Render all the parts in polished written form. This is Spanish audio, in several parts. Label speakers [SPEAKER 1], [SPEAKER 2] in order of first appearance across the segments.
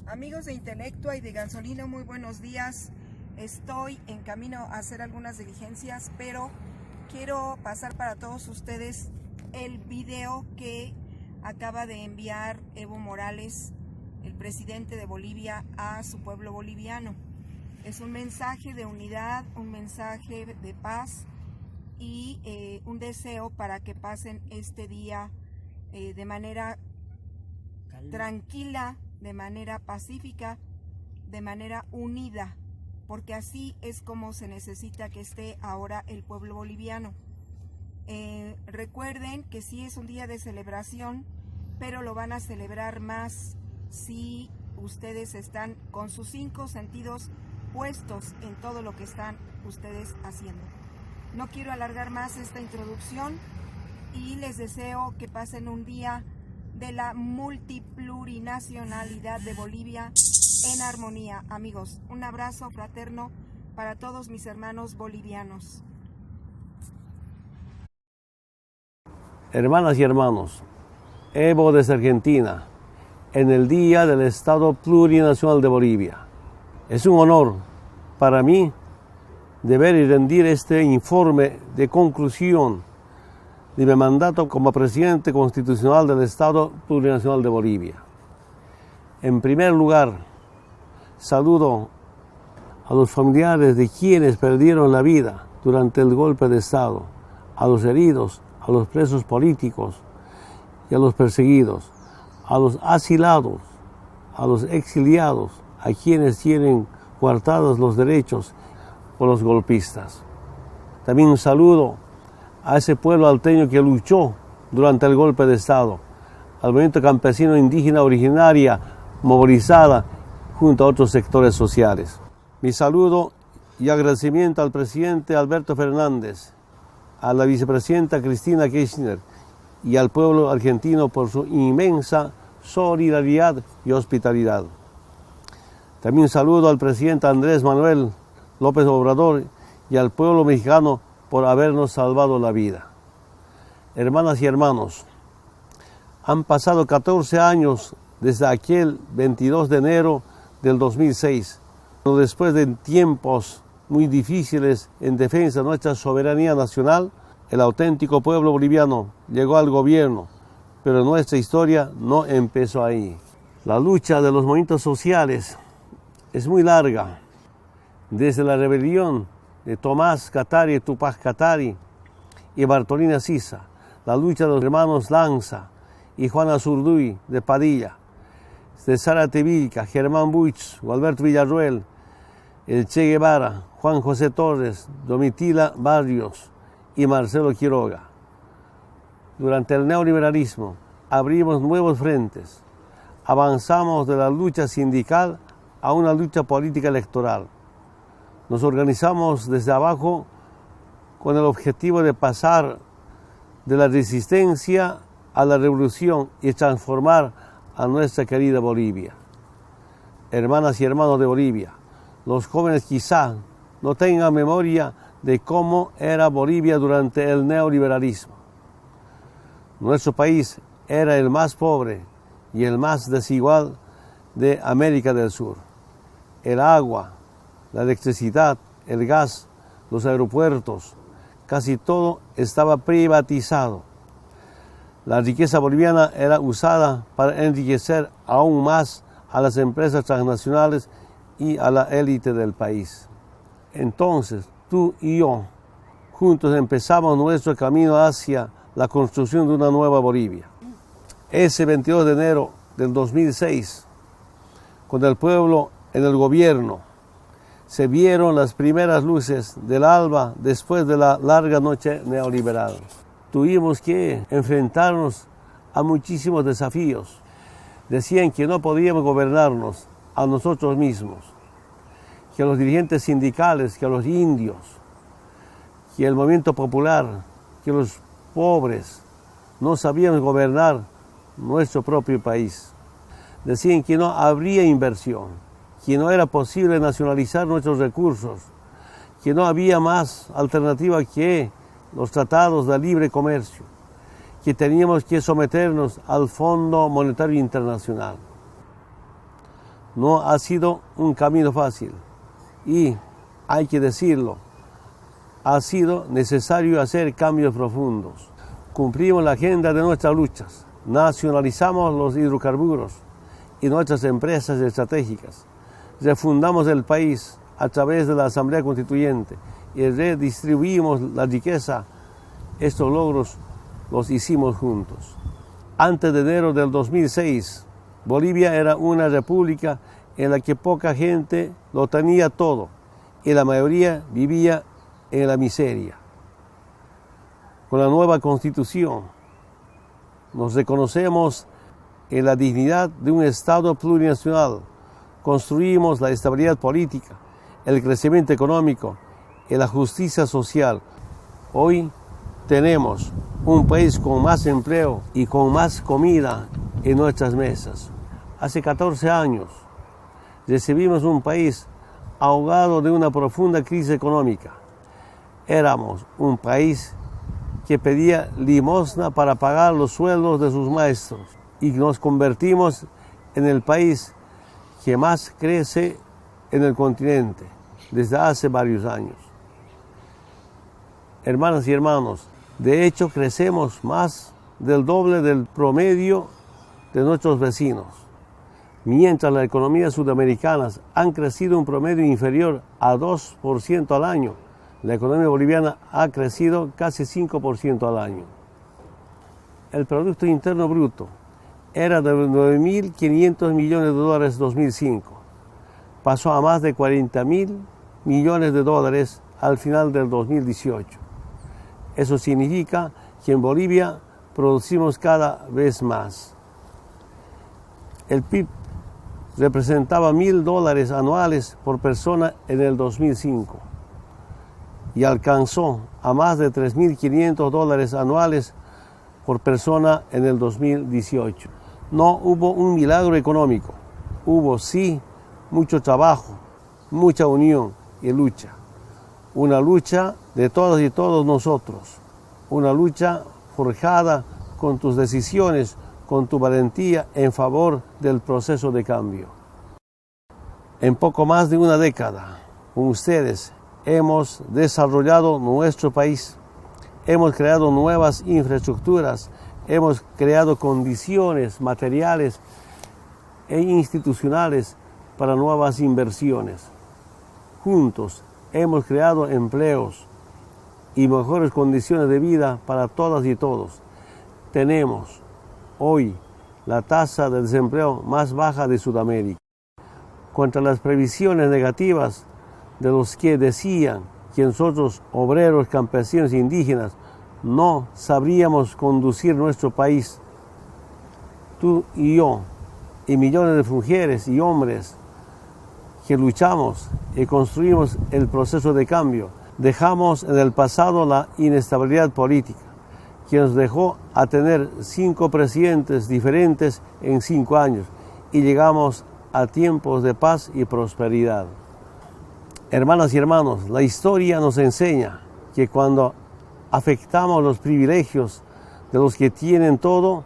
[SPEAKER 1] Amigos de Intelectua y de Gasolina, muy buenos días. Estoy en camino a hacer algunas diligencias, pero quiero pasar para todos ustedes el video que acaba de enviar Evo Morales, el presidente de Bolivia, a su pueblo boliviano. Es un mensaje de unidad, un mensaje de paz y un deseo para que pasen este día de manera tranquila, de manera pacífica, de manera unida, porque así es como se necesita que esté ahora el pueblo boliviano. Recuerden que sí es un día de celebración, pero lo van a celebrar más si ustedes están con sus 5 sentidos puestos en todo lo que están ustedes haciendo. No quiero alargar más esta introducción y les deseo que pasen un día de la multiplurinacionalidad de Bolivia en armonía. Amigos, un abrazo fraterno para todos mis hermanos bolivianos.
[SPEAKER 2] Hermanas y hermanos, Evo desde Argentina, en el Día del Estado Plurinacional de Bolivia. Es un honor para mí deber y rendir este informe de conclusión de mi mandato como presidente constitucional del Estado Plurinacional de Bolivia. En primer lugar, saludo a los familiares de quienes perdieron la vida durante el golpe de Estado, a los heridos, a los presos políticos y a los perseguidos, a los asilados, a los exiliados, a quienes tienen coartados los derechos por los golpistas. También un saludo a ese pueblo alteño que luchó durante el golpe de Estado, al movimiento campesino indígena originaria movilizada junto a otros sectores sociales. Mi saludo y agradecimiento al presidente Alberto Fernández, a la vicepresidenta Cristina Kirchner y al pueblo argentino por su inmensa solidaridad y hospitalidad. También un saludo al presidente Andrés Manuel López Obrador y al pueblo mexicano por habernos salvado la vida. Hermanas y hermanos, han pasado 14 años desde aquel 22 de enero del 2006, después de tiempos muy difíciles en defensa de nuestra soberanía nacional, el auténtico pueblo boliviano llegó al gobierno, pero nuestra historia no empezó ahí. La lucha de los movimientos sociales es muy larga, desde la rebelión de Tomás Katari, Tupac Katari y Bartolina Sisa, la lucha de los hermanos Lanza y Juana Zurduy de Padilla, de Zárate Vilca, Germán Buich, Gualberto Villarroel, el Che Guevara, Juan José Torres, Domitila Barrios y Marcelo Quiroga. Durante el neoliberalismo abrimos nuevos frentes, avanzamos de la lucha sindical a una lucha política electoral. Nos organizamos desde abajo con el objetivo de pasar de la resistencia a la revolución y transformar a nuestra querida Bolivia. Hermanas y hermanos de Bolivia, los jóvenes quizá no tengan memoria de cómo era Bolivia durante el neoliberalismo. Nuestro país era el más pobre y el más desigual de América del Sur. El agua, la electricidad, el gas, los aeropuertos, casi todo estaba privatizado. La riqueza boliviana era usada para enriquecer aún más a las empresas transnacionales y a la élite del país. Entonces, tú y yo, juntos empezamos nuestro camino hacia la construcción de una nueva Bolivia. Ese 22 de enero del 2006, con el pueblo en el gobierno, se vieron las primeras luces del alba después de la larga noche neoliberal. Tuvimos que enfrentarnos a muchísimos desafíos. Decían que no podíamos gobernarnos a nosotros mismos, que a los dirigentes sindicales, que a los indios, que el movimiento popular, que los pobres no sabíamos gobernar nuestro propio país. Decían que no habría inversión, que no era posible nacionalizar nuestros recursos, que no había más alternativa que los tratados de libre comercio, que teníamos que someternos al Fondo Monetario Internacional. No ha sido un camino fácil y, hay que decirlo, ha sido necesario hacer cambios profundos. Cumplimos la agenda de nuestras luchas, nacionalizamos los hidrocarburos y nuestras empresas estratégicas, refundamos el país a través de la Asamblea Constituyente y redistribuimos la riqueza. Estos logros los hicimos juntos. Antes de enero del 2006, Bolivia era una república en la que poca gente lo tenía todo y la mayoría vivía en la miseria. Con la nueva Constitución nos reconocemos en la dignidad de un Estado plurinacional, construimos la estabilidad política, el crecimiento económico y la justicia social. Hoy tenemos un país con más empleo y con más comida en nuestras mesas. Hace 14 años recibimos un país ahogado de una profunda crisis económica. Éramos un país que pedía limosna para pagar los sueldos de sus maestros y nos convertimos en el país que más crece en el continente desde hace varios años. Hermanas y hermanos, de hecho crecemos más del doble del promedio de nuestros vecinos, mientras las economías sudamericanas han crecido un promedio inferior a 2% al año. La economía boliviana ha crecido casi 5% al año. El Producto Interno Bruto era de 9.500 millones de dólares en 2005. Pasó a más de 40.000 millones de dólares al final del 2018. Eso significa que en Bolivia producimos cada vez más. El PIB representaba $1.000 anuales por persona en el 2005 y alcanzó a más de $3.500 anuales por persona en el 2018. No hubo un milagro económico, hubo sí mucho trabajo, mucha unión y lucha. Una lucha de todas y todos nosotros, una lucha forjada con tus decisiones, con tu valentía en favor del proceso de cambio. En poco más de una década, con ustedes, hemos desarrollado nuestro país, hemos creado nuevas infraestructuras, hemos creado condiciones materiales e institucionales para nuevas inversiones. Juntos hemos creado empleos y mejores condiciones de vida para todas y todos. Tenemos hoy la tasa de desempleo más baja de Sudamérica. Contra las previsiones negativas de los que decían que nosotros, obreros, campesinos e indígenas, no sabríamos conducir nuestro país. Tú y yo, y millones de mujeres y hombres que luchamos y construimos el proceso de cambio, dejamos en el pasado la inestabilidad política, que nos dejó a tener 5 presidentes diferentes en 5 años, y llegamos a tiempos de paz y prosperidad. Hermanas y hermanos, la historia nos enseña que cuando afectamos los privilegios de los que tienen todo,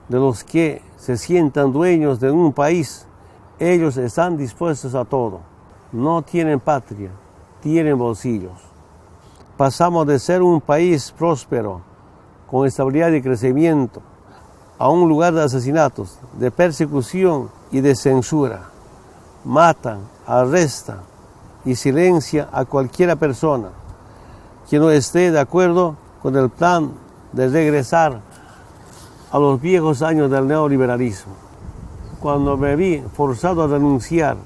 [SPEAKER 2] de los que se sientan dueños de un país, ellos están dispuestos a todo. No tienen patria, tienen bolsillos. Pasamos de ser un país próspero, con estabilidad y crecimiento, a un lugar de asesinatos, de persecución y de censura. Matan, arrestan y silencian a cualquier persona que no esté de acuerdo con el plan de regresar a los viejos años del neoliberalismo. Cuando me vi forzado a renunciar,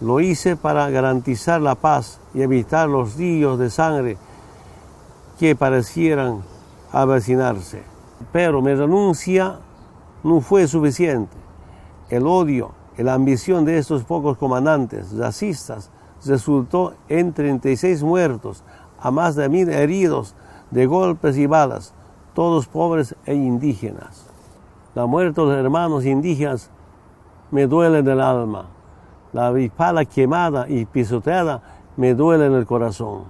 [SPEAKER 2] lo hice para garantizar la paz y evitar los ríos de sangre que parecieran avecinarse. Pero mi renuncia no fue suficiente. El odio y la ambición de estos pocos comandantes racistas resultó en 36 muertos, a más de 1.000 heridos de golpes y balas, todos pobres e indígenas. La muerte de los hermanos indígenas me duele en el alma. La avispala quemada y pisoteada me duele en el corazón.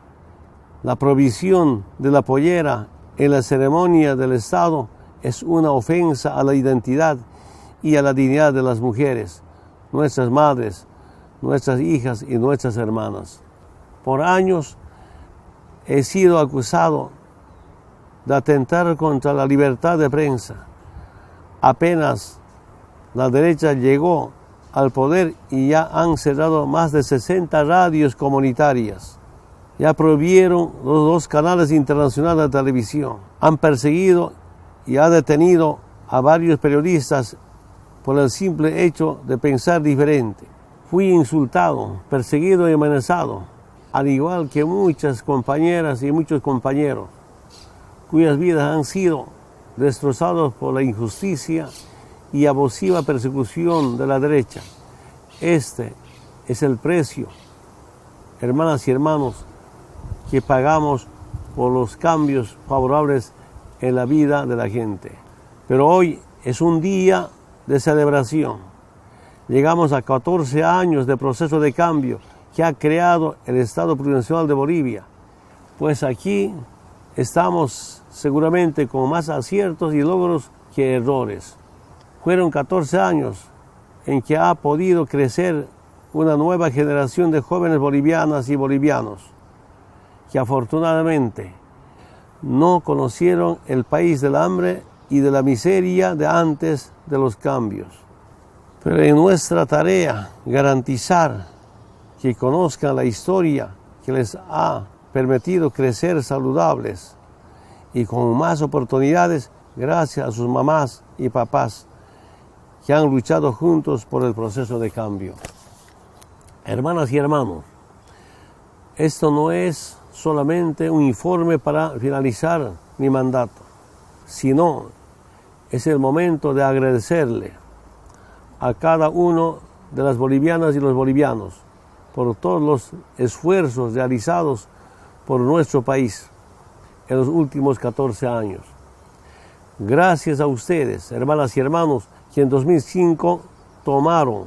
[SPEAKER 2] La provisión de la pollera en la ceremonia del Estado es una ofensa a la identidad y a la dignidad de las mujeres. nuestras madres, nuestras hijas y nuestras hermanas. Por años he sido acusado de atentar contra la libertad de prensa. Apenas la derecha llegó al poder y ya han cerrado más de 60 radios comunitarias. Ya prohibieron los 2 canales internacionales de televisión. Han perseguido y han detenido a varios periodistas por el simple hecho de pensar diferente. Fui insultado, perseguido y amenazado, al igual que muchas compañeras y muchos compañeros, cuyas vidas han sido destrozados por la injusticia y abusiva persecución de la derecha. Este es el precio, hermanas y hermanos, que pagamos por los cambios favorables en la vida de la gente. Pero hoy es un día de celebración. Llegamos a 14 años de proceso de cambio que ha creado el Estado Plurinacional de Bolivia. Pues aquí estamos seguramente con más aciertos y logros que errores. Fueron 14 años en que ha podido crecer una nueva generación de jóvenes bolivianas y bolivianos que afortunadamente no conocieron el país del hambre y de la miseria de antes de los cambios. Pero en nuestra tarea garantizar que conozcan la historia que les ha permitido crecer saludables y con más oportunidades gracias a sus mamás y papás que han luchado juntos por el proceso de cambio. Hermanas y hermanos, esto no es solamente un informe para finalizar mi mandato, sino es el momento de agradecerle a cada uno de las bolivianas y los bolivianos por todos los esfuerzos realizados por nuestro país en los últimos 14 años. Gracias a ustedes, hermanas y hermanos, que en 2005 tomaron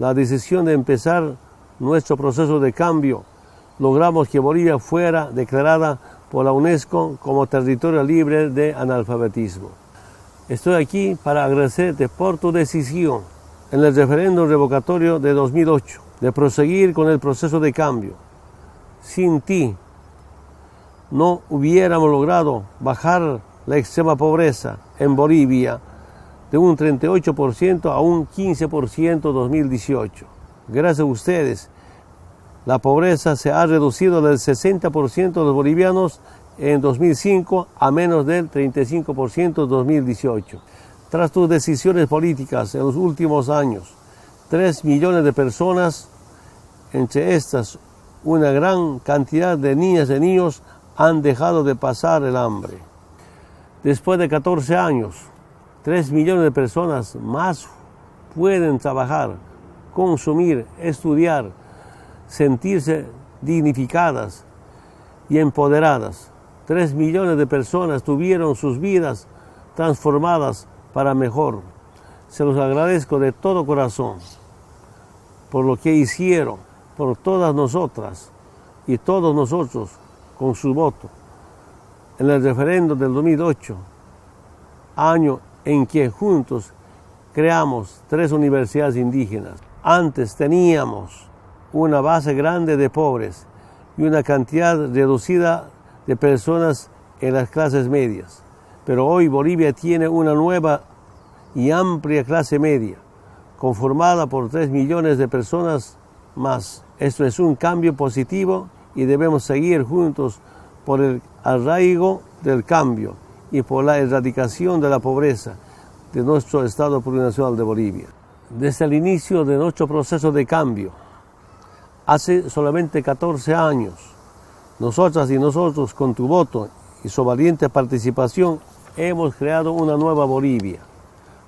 [SPEAKER 2] la decisión de empezar nuestro proceso de cambio, logramos que Bolivia fuera declarada por la UNESCO como territorio libre de analfabetismo. Estoy aquí para agradecerte por tu decisión en el referéndum revocatorio de 2008 de proseguir con el proceso de cambio. Sin ti no hubiéramos logrado bajar la extrema pobreza en Bolivia de un 38% a un 15% en 2018. Gracias a ustedes, la pobreza se ha reducido del 60% de los bolivianos en 2005 a menos del 35% en 2018. Tras tus decisiones políticas en los últimos años, 3 millones de personas, entre estas una gran cantidad de niñas y niños, han dejado de pasar el hambre. Después de 14 años, 3 millones de personas más pueden trabajar, consumir, estudiar, sentirse dignificadas y empoderadas. 3 millones de personas tuvieron sus vidas transformadas para mejor. Se los agradezco de todo corazón por lo que hicieron por todas nosotras y todos nosotros con su voto en el referéndum del 2008, año en que juntos creamos 3 universidades indígenas. Antes teníamos una base grande de pobres y una cantidad reducida de personas en las clases medias. Pero hoy Bolivia tiene una nueva y amplia clase media, conformada por 3 millones de personas más. Esto es un cambio positivo y debemos seguir juntos por el arraigo del cambio y por la erradicación de la pobreza de nuestro Estado Plurinacional de Bolivia. Desde el inicio de nuestro proceso de cambio, hace solamente 14 años, nosotras y nosotros, con tu voto y su valiente participación, hemos creado una nueva Bolivia,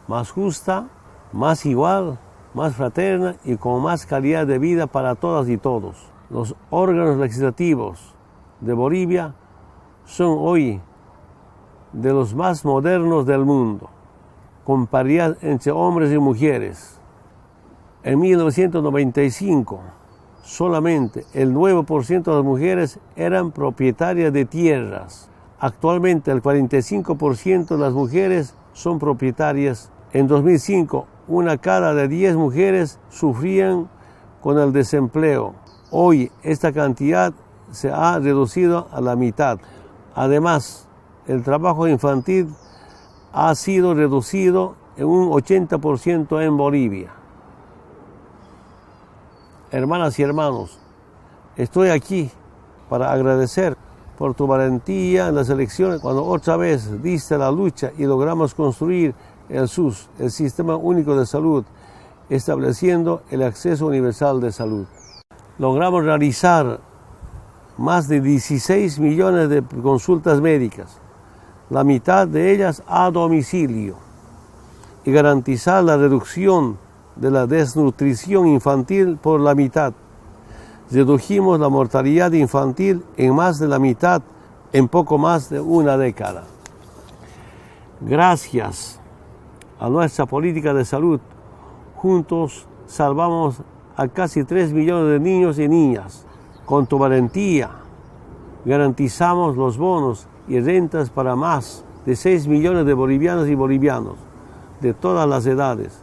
[SPEAKER 2] más justa, más igual, más fraterna y con más calidad de vida para todas y todos. Los órganos legislativos de Bolivia son hoy de los más modernos del mundo, con paridad entre hombres y mujeres. En 1995, solamente el 9% de las mujeres eran propietarias de tierras. Actualmente el 45% de las mujeres son propietarias En 2005, 1 cada de 10 mujeres sufrían con el desempleo. Hoy esta cantidad se ha reducido a la mitad. Además, el trabajo infantil ha sido reducido en un 80% en Bolivia. Hermanas y hermanos, estoy aquí para agradecer por tu valentía en las elecciones, cuando otra vez diste la lucha y logramos construir el SUS, el Sistema Único de Salud, estableciendo el acceso universal de salud. Logramos realizar más de 16 millones de consultas médicas, la mitad de ellas a domicilio, y garantizar la reducción de la desnutrición infantil por la mitad. Redujimos la mortalidad infantil en más de la mitad en poco más de una década. Gracias a nuestra política de salud, juntos salvamos a casi 3 millones de niños y niñas. Con tu valentía garantizamos los bonos y rentas para más de 6 millones de bolivianas y bolivianos de todas las edades.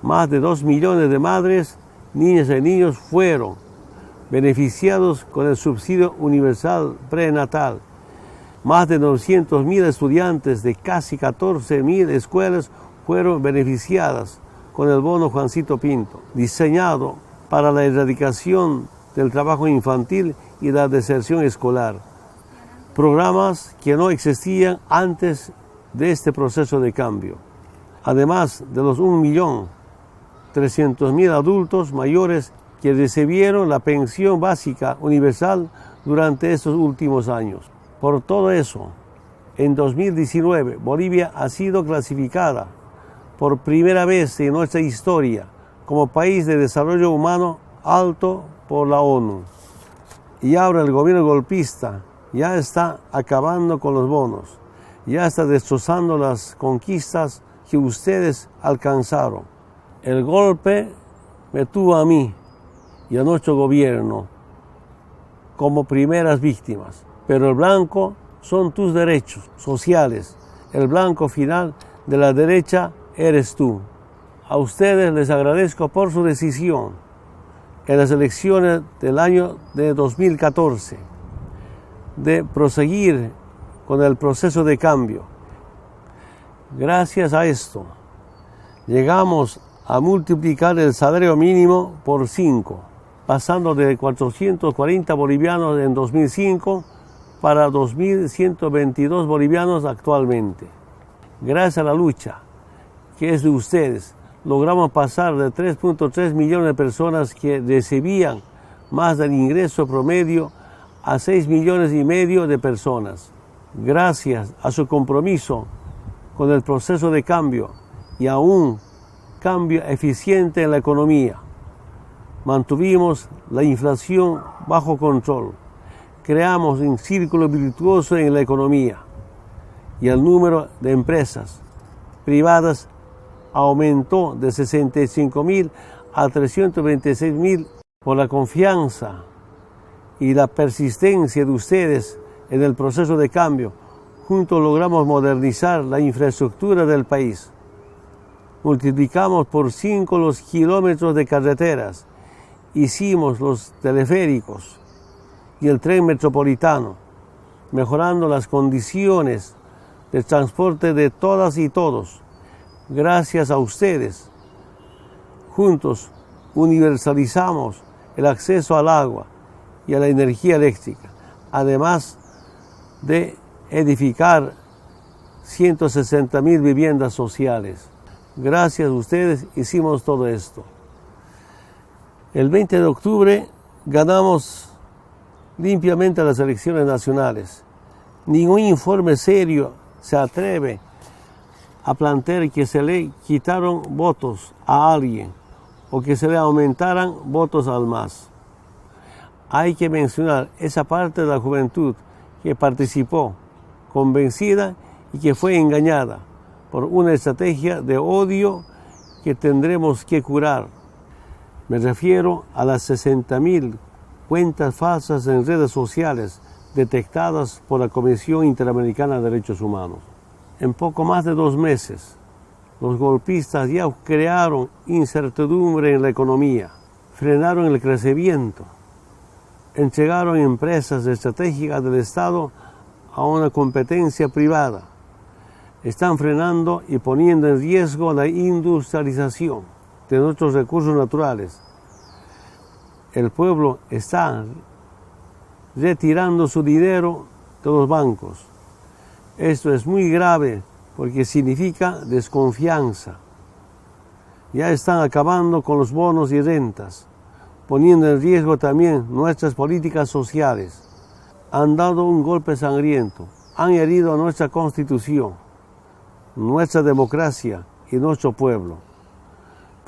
[SPEAKER 2] Más de 2 millones de madres, niñas y niños fueron beneficiados con el subsidio universal prenatal. Más de 900.000 estudiantes de casi 14.000 escuelas fueron beneficiadas con el bono Juancito Pinto, diseñado para la erradicación del trabajo infantil y la deserción escolar. Programas que no existían antes de este proceso de cambio. Además de los 1.300.000 adultos mayores que recibieron la pensión básica universal durante estos últimos años. Por todo eso, en 2019, Bolivia ha sido clasificada por primera vez en nuestra historia como país de desarrollo humano alto por la ONU. Y ahora el gobierno golpista ya está acabando con los bonos, ya está destrozando las conquistas que ustedes alcanzaron. El golpe me tuvo a mí y a nuestro gobierno como primeras víctimas, pero el blanco son tus derechos sociales. El blanco final de la derecha eres tú. A ustedes les agradezco por su decisión en las elecciones del año de 2014 de proseguir con el proceso de cambio. Gracias a esto, llegamos a multiplicar el salario mínimo por 5, pasando de 440 bolivianos en 2005 para 2.122 bolivianos actualmente. Gracias a la lucha que es de ustedes, logramos pasar de 3.3 millones de personas que recibían más del ingreso promedio a 6 millones y medio de personas. Gracias a su compromiso con el proceso de cambio y a un cambio eficiente en la economía, mantuvimos la inflación bajo control, creamos un círculo virtuoso en la economía y el número de empresas privadas aumentó de 65.000 a 326.000 por la confianza y la persistencia de ustedes en el proceso de cambio. Juntos logramos modernizar la infraestructura del país. Multiplicamos por 5 los kilómetros de carreteras, hicimos los teleféricos y el tren metropolitano, mejorando las condiciones de transporte de todas y todos. Gracias a ustedes, juntos universalizamos el acceso al agua y a la energía eléctrica, además de edificar 160.000 viviendas sociales. Gracias a ustedes hicimos todo esto. El 20 de octubre ganamos limpiamente las elecciones nacionales. Ningún informe serio se atreve a plantear que se le quitaron votos a alguien o que se le aumentaran votos al MAS. Hay que mencionar esa parte de la juventud que participó convencida y que fue engañada por una estrategia de odio que tendremos que curar. Me refiero a las 60.000 cuentas falsas en redes sociales detectadas por la Comisión Interamericana de Derechos Humanos. En poco más de 2 meses, Los golpistas ya crearon incertidumbre en la economía, frenaron el crecimiento, entregaron empresas estratégicas del Estado a una competencia privada. Están frenando y poniendo en riesgo la industrialización de nuestros recursos naturales. El pueblo está retirando su dinero de los bancos. Esto es muy grave porque significa desconfianza. Ya están acabando con los bonos y rentas, poniendo en riesgo también nuestras políticas sociales. Han dado un golpe sangriento, han herido a nuestra Constitución, nuestra democracia y nuestro pueblo.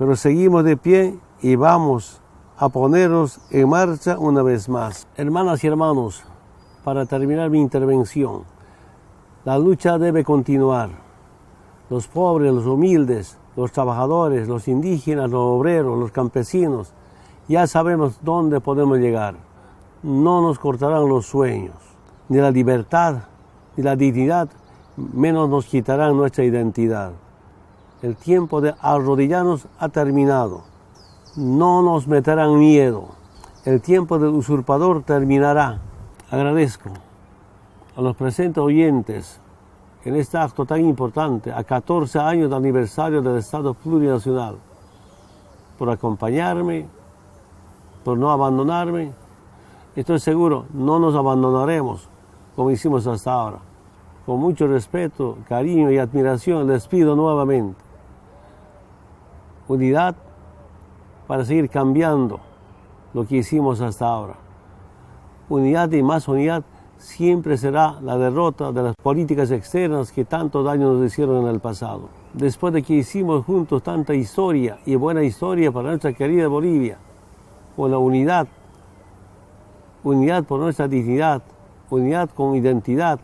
[SPEAKER 2] Pero seguimos de pie y vamos a ponernos en marcha una vez más. Hermanas y hermanos, para terminar mi intervención, la lucha debe continuar. Los pobres, los humildes, los trabajadores, los indígenas, los obreros, los campesinos, ya sabemos dónde podemos llegar. No nos cortarán los sueños, ni la libertad, ni la dignidad, menos nos quitarán nuestra identidad. El tiempo de arrodillarnos ha terminado. No nos meterán miedo. El tiempo del usurpador terminará. Agradezco a los presentes oyentes en este acto tan importante, a 14 años de aniversario del Estado Plurinacional, por acompañarme, por no abandonarme. Estoy seguro, no nos abandonaremos como hicimos hasta ahora. Con mucho respeto, cariño y admiración les pido nuevamente unidad para seguir cambiando lo que hicimos hasta ahora. Unidad y más unidad siempre será la derrota de las políticas externas que tanto daño nos hicieron en el pasado. Después de que hicimos juntos tanta historia y buena historia para nuestra querida Bolivia, con la unidad, unidad por nuestra dignidad, unidad con identidad,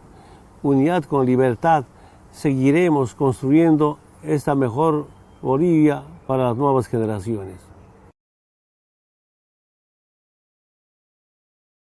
[SPEAKER 2] unidad con libertad, seguiremos construyendo esta mejor Bolivia para las nuevas generaciones.